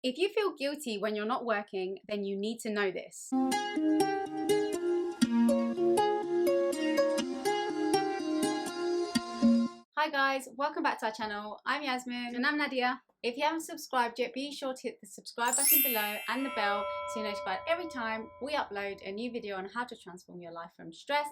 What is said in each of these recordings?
If you feel guilty when you're not working, then you need to know this. Hi guys, welcome back to our channel. I'm Yasmin. And I'm Nadia. If you haven't subscribed yet, be sure to hit the subscribe button below and the bell so you're notified every time we upload a new video on how to transform your life from stressed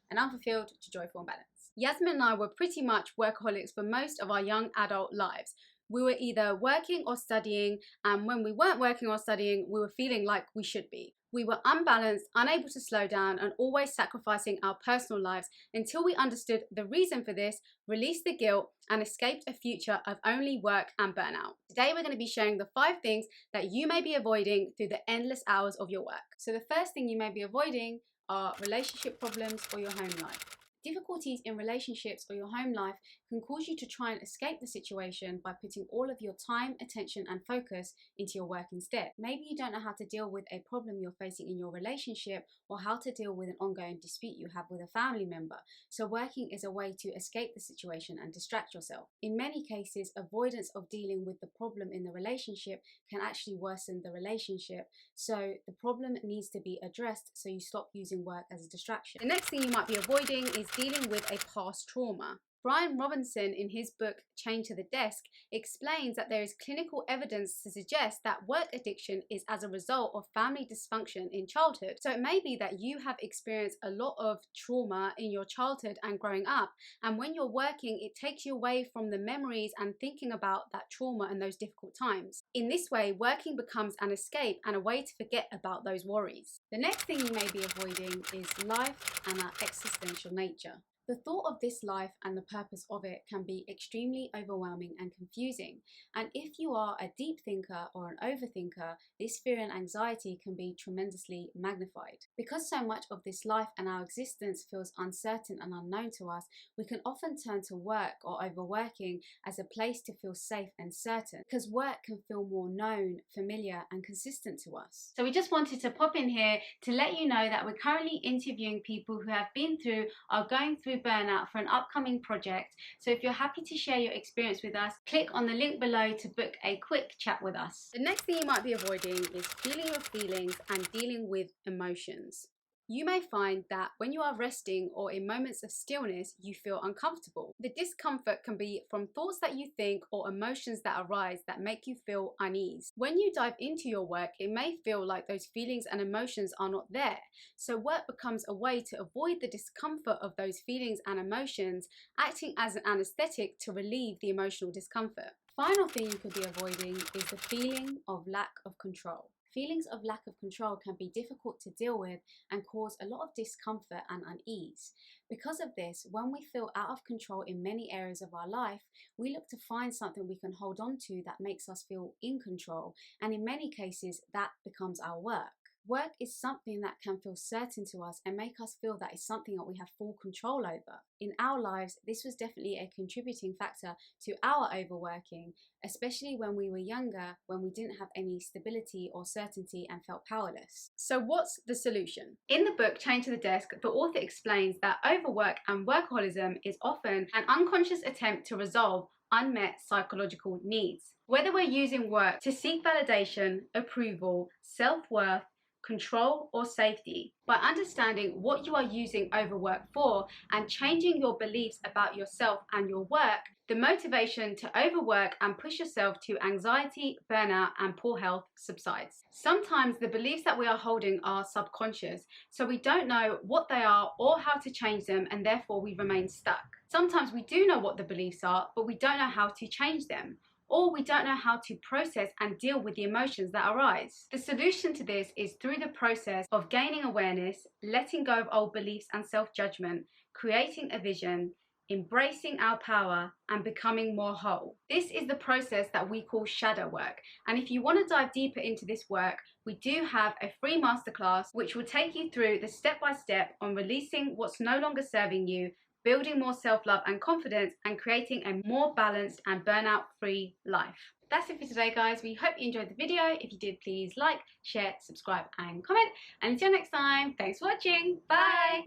and unfulfilled to joyful and balanced. Yasmin and I were pretty much workaholics for most of our young adult lives. We were either working or studying, and when we weren't working or studying, we were feeling like we should be. We were unbalanced, unable to slow down, and always sacrificing our personal lives until we understood the reason for this, released the guilt, and escaped a future of only work and burnout. Today, we're going to be sharing the 5 things that you may be avoiding through the endless hours of your work. So the first thing you may be avoiding are relationship problems or your home life. Difficulties in relationships or your home life can cause you to try and escape the situation by putting all of your time, attention, and focus into your work instead. Maybe you don't know how to deal with a problem you're facing in your relationship or how to deal with an ongoing dispute you have with a family member. So working is a way to escape the situation and distract yourself. In many cases, avoidance of dealing with the problem in the relationship can actually worsen the relationship. So the problem needs to be addressed so you stop using work as a distraction. The next thing you might be avoiding is dealing with a past trauma. Brian Robinson, in his book Chained to the Desk, explains that there is clinical evidence to suggest that work addiction is as a result of family dysfunction in childhood. So it may be that you have experienced a lot of trauma in your childhood and growing up, and when you're working, it takes you away from the memories and thinking about that trauma and those difficult times. In this way, working becomes an escape and a way to forget about those worries. The next thing you may be avoiding is life and our existential nature. The thought of this life and the purpose of it can be extremely overwhelming and confusing. And if you are a deep thinker or an overthinker, this fear and anxiety can be tremendously magnified. Because so much of this life and our existence feels uncertain and unknown to us, we can often turn to work or overworking as a place to feel safe and certain, because work can feel more known, familiar, and consistent to us. So we just wanted to pop in here to let you know that we're currently interviewing people who have been through or going through burnout for an upcoming project. So if you're happy to share your experience with us, click on the link below to book a quick chat with us. The next thing you might be avoiding is feeling your feelings and dealing with emotions. You may find that when you are resting or in moments of stillness, you feel uncomfortable. The discomfort can be from thoughts that you think or emotions that arise that make you feel unease. When you dive into your work, it may feel like those feelings and emotions are not there. So work becomes a way to avoid the discomfort of those feelings and emotions, acting as an anesthetic to relieve the emotional discomfort. Final thing you could be avoiding is the feeling of lack of control. Feelings of lack of control can be difficult to deal with and cause a lot of discomfort and unease. Because of this, when we feel out of control in many areas of our life, we look to find something we can hold on to that makes us feel in control, and in many cases, that becomes our work. Work is something that can feel certain to us and make us feel that it's something that we have full control over. In our lives, this was definitely a contributing factor to our overworking, especially when we were younger, when we didn't have any stability or certainty and felt powerless. So what's the solution? In the book Chained to the Desk, the author explains that overwork and workaholism is often an unconscious attempt to resolve unmet psychological needs. Whether we're using work to seek validation, approval, self-worth, control, or safety, by understanding what you are using overwork for and changing your beliefs about yourself and your work, the motivation to overwork and push yourself to anxiety, burnout, and poor health subsides. Sometimes the beliefs that we are holding are subconscious, so we don't know what they are or how to change them, and therefore we remain stuck. Sometimes we do know what the beliefs are, but we don't know how to change them, or we don't know how to process and deal with the emotions that arise. The solution to this is through the process of gaining awareness, letting go of old beliefs and self-judgment, creating a vision, embracing our power, and becoming more whole. This is the process that we call shadow work. And if you want to dive deeper into this work, we do have a free masterclass which will take you through the step-by-step on releasing what's no longer serving you, building more self-love and confidence, and creating a more balanced and burnout-free life. That's it for today, guys. We hope you enjoyed the video. If you did, please like, share, subscribe, and comment. And until next time, thanks for watching. Bye!